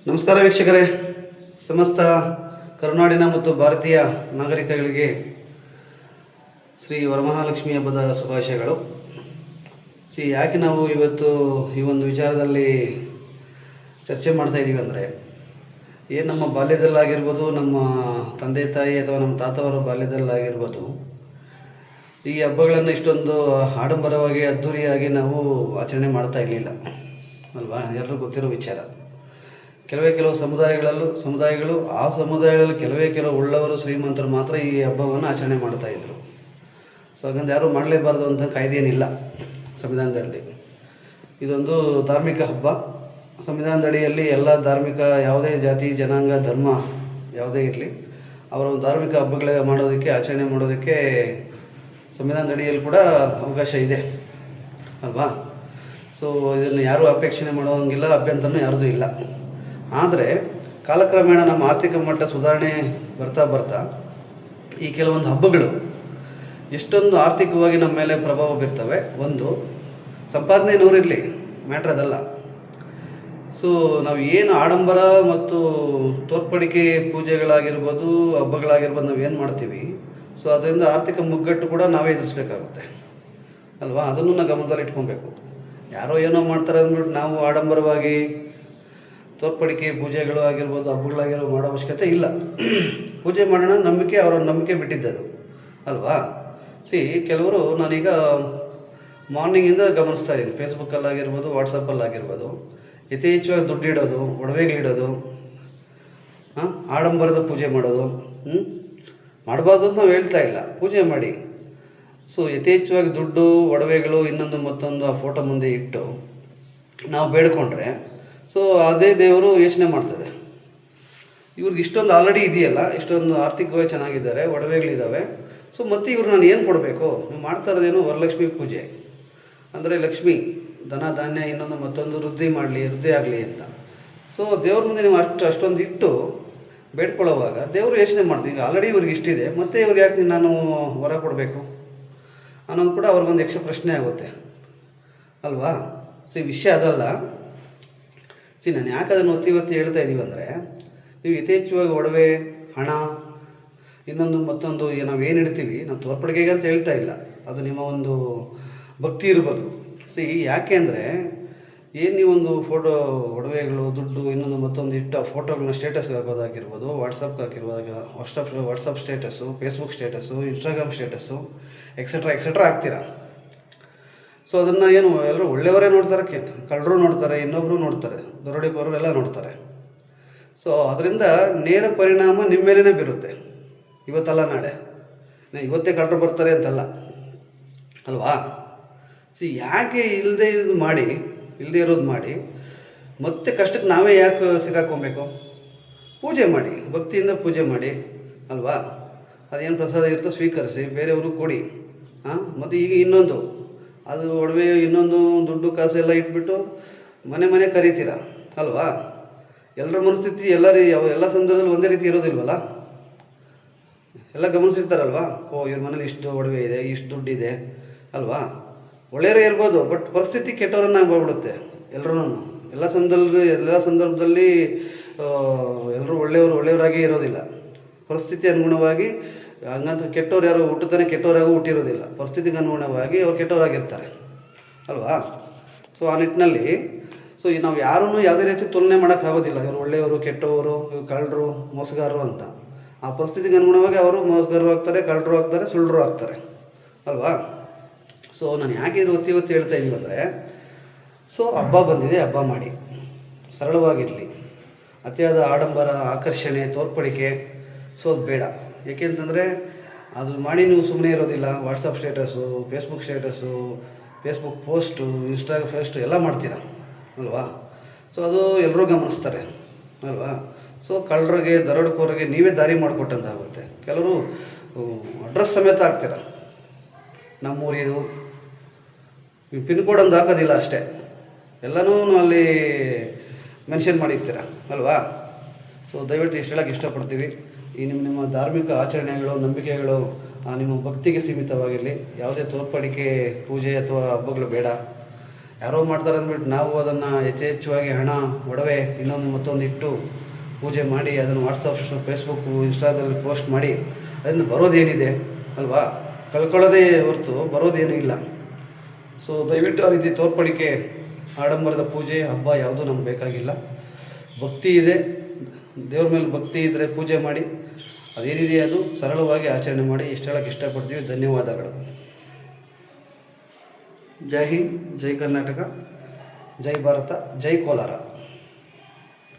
ನಮಸ್ಕಾರ ವೀಕ್ಷಕರೇ. ಸಮಸ್ತ ಕರುನಾಡಿನ ಮತ್ತು ಭಾರತೀಯ ನಾಗರಿಕಗಳಿಗೆ ಶ್ರೀ ವರಮಹಾಲಕ್ಷ್ಮಿ ಹಬ್ಬದ ಶುಭಾಶಯಗಳು. ಯಾಕೆ ನಾವು ಇವತ್ತು ಈ ಒಂದು ವಿಚಾರದಲ್ಲಿ ಚರ್ಚೆ ಮಾಡ್ತಾ ಇದ್ದೀವಿ ಅಂದರೆ, ಏನು ನಮ್ಮ ಬಾಲ್ಯದಲ್ಲಾಗಿರ್ಬೋದು, ನಮ್ಮ ತಂದೆ ತಾಯಿ ಅಥವಾ ನಮ್ಮ ತಾತವರ ಬಾಲ್ಯದಲ್ಲಾಗಿರ್ಬೋದು, ಈ ಹಬ್ಬಗಳನ್ನು ಇಷ್ಟೊಂದು ಆಡಂಬರವಾಗಿ ಅದ್ಧೂರಿಯಾಗಿ ನಾವು ಆಚರಣೆ ಮಾಡ್ತಾ ಇರಲಿಲ್ಲ ಅಲ್ವಾ? ಎಲ್ಲರೂ ಗೊತ್ತಿರೋ ವಿಚಾರ. ಕೆಲವು ಸಮುದಾಯಗಳು ಆ ಸಮುದಾಯಗಳಲ್ಲಿ ಕೆಲವು ಉಳ್ಳವರು, ಶ್ರೀಮಂತರು ಮಾತ್ರ ಈ ಹಬ್ಬವನ್ನು ಆಚರಣೆ ಮಾಡ್ತಾಯಿದ್ರು. ಸೊ ಹಾಗಂತ ಯಾರೂ ಮಾಡಲೇಬಾರ್ದು ಅಂತ ಕಾಯ್ದೆ ಏನಿಲ್ಲ ಸಂವಿಧಾನದಲ್ಲಿ. ಇದೊಂದು ಧಾರ್ಮಿಕ ಹಬ್ಬ. ಸಂವಿಧಾನದಡಿಯಲ್ಲಿ ಎಲ್ಲ ಧಾರ್ಮಿಕ, ಯಾವುದೇ ಜಾತಿ, ಜನಾಂಗ, ಧರ್ಮ ಯಾವುದೇ ಇರಲಿ, ಅವರ ಒಂದು ಧಾರ್ಮಿಕ ಹಬ್ಬಗಳ ಮಾಡೋದಕ್ಕೆ, ಆಚರಣೆ ಮಾಡೋದಕ್ಕೆ ಸಂವಿಧಾನದಡಿಯಲ್ಲಿ ಕೂಡ ಅವಕಾಶ ಇದೆ ಅಲ್ವಾ? ಸೊ ಇದನ್ನು ಯಾರೂ ಅಪೇಕ್ಷಣೆ ಮಾಡೋಂಗಿಲ್ಲ, ಅಭ್ಯಂತರನೂ ಯಾರ್ದು ಇಲ್ಲ. ಆದರೆ ಕಾಲಕ್ರಮೇಣ ನಮ್ಮ ಆರ್ಥಿಕ ಮಟ್ಟ ಸುಧಾರಣೆ ಬರ್ತಾ ಈ ಕೆಲವೊಂದು ಹಬ್ಬಗಳು ಎಷ್ಟೊಂದು ಆರ್ಥಿಕವಾಗಿ ನಮ್ಮ ಮೇಲೆ ಪ್ರಭಾವ ಬೀರ್ತವೆ. ಒಂದು, ಸಂಪಾದನೆ ನೂರಿರಲಿ, ಮ್ಯಾಟ್ರ್ ಅದಲ್ಲ. ಸೊ ನಾವು ಏನು ಆಡಂಬರ ಮತ್ತು ತೋರ್ಪಡಿಕೆ ಪೂಜೆಗಳಾಗಿರ್ಬೋದು, ಹಬ್ಬಗಳಾಗಿರ್ಬೋದು, ನಾವು ಏನು ಮಾಡ್ತೀವಿ, ಸೊ ಅದರಿಂದ ಆರ್ಥಿಕ ಮುಗ್ಗಟ್ಟು ಕೂಡ ನಾವೇ ಎದುರಿಸ್ಬೇಕಾಗುತ್ತೆ ಅಲ್ವಾ? ಅದನ್ನು ನಾವು ಗಮನದಲ್ಲಿ ಇಟ್ಕೊಬೇಕು. ಯಾರೋ ಏನೋ ಮಾಡ್ತಾರೆ ಅಂದ್ಬಿಟ್ಟು ನಾವು ಆಡಂಬರವಾಗಿ ತೋರ್ಪಡಿಕೆ ಪೂಜೆಗಳು ಆಗಿರ್ಬೋದು, ಹಬ್ಬಗಳಾಗಿರ್ಬೋದು ಮಾಡೋ ಅವಶ್ಯಕತೆ ಇಲ್ಲ. ಪೂಜೆ ಮಾಡೋಣ, ನಂಬಿಕೆ ಅವರ ನಂಬಿಕೆ ಬಿಟ್ಟಿದ್ದದು ಅಲ್ವಾ? ಕೆಲವರು, ನಾನೀಗ ಮಾರ್ನಿಂಗಿಂದ ಗಮನಿಸ್ತಾ ಇದ್ದೀನಿ, ಫೇಸ್ಬುಕ್ಕಲ್ಲಾಗಿರ್ಬೋದು, ವಾಟ್ಸಪ್ಪಲ್ಲಾಗಿರ್ಬೋದು, ಯಥೇಚ್ಛವಾಗಿ ದುಡ್ಡಿಡೋದು, ಒಡವೆಗಳಿಡೋದು, ಆಡಂಬರದ ಪೂಜೆ ಮಾಡೋದು. ಮಾಡಬಾರ್ದು ಅಂತ ನಾವು ಹೇಳ್ತಾ ಇಲ್ಲ, ಪೂಜೆ ಮಾಡಿ. ಸೊ ಯಥೇಚ್ಛವಾಗಿ ದುಡ್ಡು, ಒಡವೆಗಳು, ಇನ್ನೊಂದು ಮತ್ತೊಂದು ಆ ಫೋಟೋ ಮುಂದೆ ಇಟ್ಟು ನಾವು ಬೇಡ್ಕೊಂಡ್ರೆ, ಸೊ ಅದೇ ದೇವರು ಯೋಚನೆ ಮಾಡ್ತದೆ, ಇವ್ರಿಗೆ ಇಷ್ಟೊಂದು ಆಲ್ರೆಡಿ ಇದೆಯಲ್ಲ, ಇಷ್ಟೊಂದು ಆರ್ಥಿಕವಾಗಿ ಚೆನ್ನಾಗಿದ್ದಾರೆ, ಒಡವೆಗಳಿದ್ದಾವೆ, ಸೊ ಮತ್ತು ಇವ್ರು ನಾನು ಏನು ಕೊಡಬೇಕು? ನೀವು ಮಾಡ್ತಾ ಇರೋದೇನು ವರಲಕ್ಷ್ಮಿ ಪೂಜೆ ಅಂದರೆ ಲಕ್ಷ್ಮಿ ಧನ ಧಾನ್ಯ ಇನ್ನೊಂದು ಮತ್ತೊಂದು ವೃದ್ಧಿ ಆಗಲಿ ಅಂತ. ಸೊ ದೇವ್ರ ಮುಂದೆ ನೀವು ಅಷ್ಟೊಂದು ಇಟ್ಟು ಬೇಡ್ಕೊಳ್ಳೋವಾಗ ದೇವರು ಯೋಚನೆ ಮಾಡ್ತೀವಿ, ಈಗ ಆಲ್ರೆಡಿ ಇವ್ರಿಗೆ ಇಷ್ಟಿದೆ, ಮತ್ತು ಇವ್ರಿಗೆ ಯಾಕೆ ನಾನು ವರ ಕೊಡಬೇಕು ಅನ್ನೋದು ಕೂಡ ಅವ್ರಿಗೊಂದು ಯಕ್ಷ ಪ್ರಶ್ನೆ ಆಗುತ್ತೆ ಅಲ್ವಾ? ವಿಷಯ ಅದಲ್ಲ. ನಾನು ಯಾಕೆ ಅದನ್ನು ಒತ್ತಿ ಹೇಳ್ತಾ ಇದ್ದೀವಿ ಅಂದರೆ, ನೀವು ಯಥೇಚ್ಛವಾಗಿ ಒಡವೆ, ಹಣ, ಇನ್ನೊಂದು ಮತ್ತೊಂದು ನಾವೇನು ಇಡ್ತೀವಿ, ನಾವು ತೋರ್ಪಡಿಕೆಗೆ ಅಂತ ಹೇಳ್ತಾ ಇಲ್ಲ, ಅದು ನಿಮ್ಮ ಒಂದು ಭಕ್ತಿ ಇರ್ಬೋದು. ಯಾಕೆ ಅಂದರೆ, ಏನು ನೀವೊಂದು ಫೋಟೋ, ಒಡವೆಗಳು, ದುಡ್ಡು, ಇನ್ನೊಂದು ಮತ್ತೊಂದು ಇಟ್ಟ ಫೋಟೋಗಳನ್ನ ಸ್ಟೇಟಸ್ಗೆ ಹಾಕೋದಾಗಿರ್ಬೋದು, WhatsApp status, Facebook status, Instagram status, etcetera ಹಾಕ್ತೀರಾ. ಸೊ ಅದನ್ನು ಏನು ಎಲ್ಲರೂ ಒಳ್ಳೆಯವರೇ ನೋಡ್ತಾರೆ, ಕಳ್ಳರು ನೋಡ್ತಾರೆ, ಇನ್ನೊಬ್ಬರು ನೋಡ್ತಾರೆ, ದರೋಡೆಕೋರರು ಎಲ್ಲ ನೋಡ್ತಾರೆ. ಸೊ ಅದರಿಂದ ನೇರ ಪರಿಣಾಮ ನಿಮ್ಮ ಮೇಲೇ ಬೀರುತ್ತೆ. ಇವತ್ತಲ್ಲ ನಾಳೆ, ಇವತ್ತೇ ಕಳ್ಳರು ಬರ್ತಾರೆ ಅಂತಲ್ಲ ಅಲ್ವಾ? ಯಾಕೆ ಇಲ್ಲದೆ ಇರೋದು ಮಾಡಿ ಮತ್ತೆ ಕಷ್ಟಕ್ಕೆ ನಾವೇ ಯಾಕೆ ಸಿಕ್ಕಾಕೊಬೇಕು? ಪೂಜೆ ಮಾಡಿ, ಭಕ್ತಿಯಿಂದ ಪೂಜೆ ಮಾಡಿ ಅಲ್ವಾ? ಅದೇನು ಪ್ರಸಾದ ಇರುತ್ತೋ ಸ್ವೀಕರಿಸಿ, ಬೇರೆಯವ್ರಿಗೆ ಕೊಡಿ. ಮತ್ತು ಈಗ ಇನ್ನೊಂದು, ಅದು ಒಡವೆ, ಇನ್ನೊಂದು ದುಡ್ಡು ಕಾಸು ಎಲ್ಲ ಇಟ್ಬಿಟ್ಟು ಮನೆ ಕರೀತೀರ ಅಲ್ವಾ? ಎಲ್ಲರ ಮನಸ್ಥಿತಿ ಎಲ್ಲ ಸಂದರ್ಭದಲ್ಲಿ ಒಂದೇ ರೀತಿ ಇರೋದಿಲ್ವಲ್ಲ, ಎಲ್ಲ ಗಮನಿಸಿರ್ತಾರಲ್ವಾ? ಇವ್ರ ಮನೇಲಿ ಇಷ್ಟು ಒಡವೆ ಇದೆ, ಇಷ್ಟು ದುಡ್ಡಿದೆ ಅಲ್ವಾ? ಒಳ್ಳೆಯವರೇ ಇರ್ಬೋದು, ಬಟ್ ಪರಿಸ್ಥಿತಿ ಕೆಟ್ಟವರನ್ನ ಬಂದ್ಬಿಡುತ್ತೆ ಎಲ್ಲರೂ. ಎಲ್ಲ ಸಂದರ್ಭದಲ್ಲಿ ಎಲ್ಲರೂ ಒಳ್ಳೆಯವರಾಗೇ ಇರೋದಿಲ್ಲ. ಪರಿಸ್ಥಿತಿ ಅನುಗುಣವಾಗಿ, ಹಂಗಂತ ಕೆಟ್ಟವ್ರು ಯಾರು ಹುಟ್ಟುತ್ತಾನೆ ಕೆಟ್ಟವರಾಗೂ ಹುಟ್ಟಿರೋದಿಲ್ಲ, ಪರಿಸ್ಥಿತಿಗೆ ಅನುಗುಣವಾಗಿ ಅವ್ರು ಕೆಟ್ಟವರಾಗಿರ್ತಾರೆ ಅಲ್ವಾ? ಸೊ ಆ ನಿಟ್ಟಿನಲ್ಲಿ ನಾವು ಯಾರನ್ನೂ ಯಾವುದೇ ರೀತಿ ತುಲನೆ ಮಾಡೋಕ್ಕಾಗೋದಿಲ್ಲ, ಇವರು ಒಳ್ಳೆಯವರು, ಕೆಟ್ಟವರು, ಇವರು ಕಳ್ಳರು, ಮೋಸಗಾರರು ಅಂತ. ಆ ಪರಿಸ್ಥಿತಿಗೆ ಅನುಗುಣವಾಗಿ ಅವರು ಮೋಸಗಾರರು ಆಗ್ತಾರೆ, ಕಳ್ಳರು ಆಗ್ತಾರೆ, ಸುಳ್ಳರು ಆಗ್ತಾರೆ ಅಲ್ವಾ? ಸೊ ನಾನು ಯಾಕೆ ಇದು ಒತ್ತಿ ಹೇಳ್ತಾ ಇದ್ದೀವಿ ಅಂದರೆ, ಹಬ್ಬ ಬಂದಿದೆ, ಹಬ್ಬ ಮಾಡಿ, ಸರಳವಾಗಿರಲಿ. ಅತಿಯಾದ ಆಡಂಬರ, ಆಕರ್ಷಣೆ, ತೋರ್ಪಡಿಕೆ ಅದು ಬೇಡ. ಏಕೆಂತಂದರೆ ಅದು ಮಾಡಿ ನೀವು ಸುಮ್ಮನೆ ಇರೋದಿಲ್ಲ. WhatsApp status, Facebook post, Instagram post ಎಲ್ಲ ಮಾಡ್ತೀರ ಅಲ್ವಾ? ಸೊ ಅದು ಎಲ್ಲರೂ ಗಮನಿಸ್ತಾರೆ ಅಲ್ವಾ? ಸೊ ಕಳ್ಳರಿಗೆ, ದರೋಡೆಕೋರಿಗೆ ನೀವೇ ದಾರಿ ಮಾಡಿಕೊಟ್ಟಂತಾಗುತ್ತೆ. ಕೆಲವರು ಅಡ್ರೆಸ್ ಸಮೇತ ಹಾಕ್ತೀರ, ನಮ್ಮೂರಿದು, ನೀವು ಪಿನ್ ಕೋಡ್ ಒಂದು ಹಾಕೋದಿಲ್ಲ ಅಷ್ಟೇ, ಎಲ್ಲನೂ ಅಲ್ಲಿ ಮೆನ್ಷನ್ ಮಾಡಿರ್ತೀರ ಅಲ್ವಾ? ಸೊ ದಯವಿಟ್ಟು ಇಷ್ಟು ಹೇಳೋಕ್ಕೆ ಇಷ್ಟಪಡ್ತೀವಿ. ಈ ನಿಮ್ಮ ಧಾರ್ಮಿಕ ಆಚರಣೆಗಳು, ನಂಬಿಕೆಗಳು ನಿಮ್ಮ ಭಕ್ತಿಗೆ ಸೀಮಿತವಾಗಿರಲಿ. ಯಾವುದೇ ತೋರ್ಪಡಿಕೆ ಪೂಜೆ ಅಥವಾ ಹಬ್ಬಗಳು ಬೇಡ. ಯಾರೋ ಮಾಡ್ತಾರೆ ಅಂದ್ಬಿಟ್ಟು ನಾವು ಅದನ್ನು ಯಥೇಚ್ಛವಾಗಿ ಹಣ ಒಡವೆ ಇನ್ನೊಂದು ಮತ್ತೊಂದು ಇಟ್ಟು ಪೂಜೆ ಮಾಡಿ ಅದನ್ನು ವಾಟ್ಸಪ್ ಫೇಸ್ಬುಕ್ಕು ಇನ್ಸ್ಟಾದಲ್ಲಿ ಪೋಸ್ಟ್ ಮಾಡಿ ಅದರಿಂದ ಬರೋದೇನಿದೆ ಅಲ್ವಾ? ಕಳ್ಕೊಳ್ಳೋದೇ ಹೊರತು ಬರೋದೇನೂ ಇಲ್ಲ. ಸೊ ದಯವಿಟ್ಟು ಆ ರೀತಿ ತೋರ್ಪಡಿಕೆ ಆಡಂಬರದ ಪೂಜೆ ಹಬ್ಬ ಯಾವುದೂ ನಮ್ಗೆ ಬೇಕಾಗಿಲ್ಲ. ಭಕ್ತಿ ಇದೆ, ದೇವ್ರ ಮೇಲೆ ಭಕ್ತಿ ಇದ್ದರೆ ಪೂಜೆ ಮಾಡಿ, ಅದೇನಿದೆ ಅದು ಸರಳವಾಗಿ ಆಚರಣೆ ಮಾಡಿ ಇಷ್ಟು ಹೇಳೋಕ್ಕೆ ಇಷ್ಟಪಡ್ತೀವಿ. ಧನ್ಯವಾದಗಳು. ಜೈ ಹಿಂದ್, ಜೈ ಕರ್ನಾಟಕ, ಜೈ ಭಾರತ, ಜೈ ಕೋಲಾರ.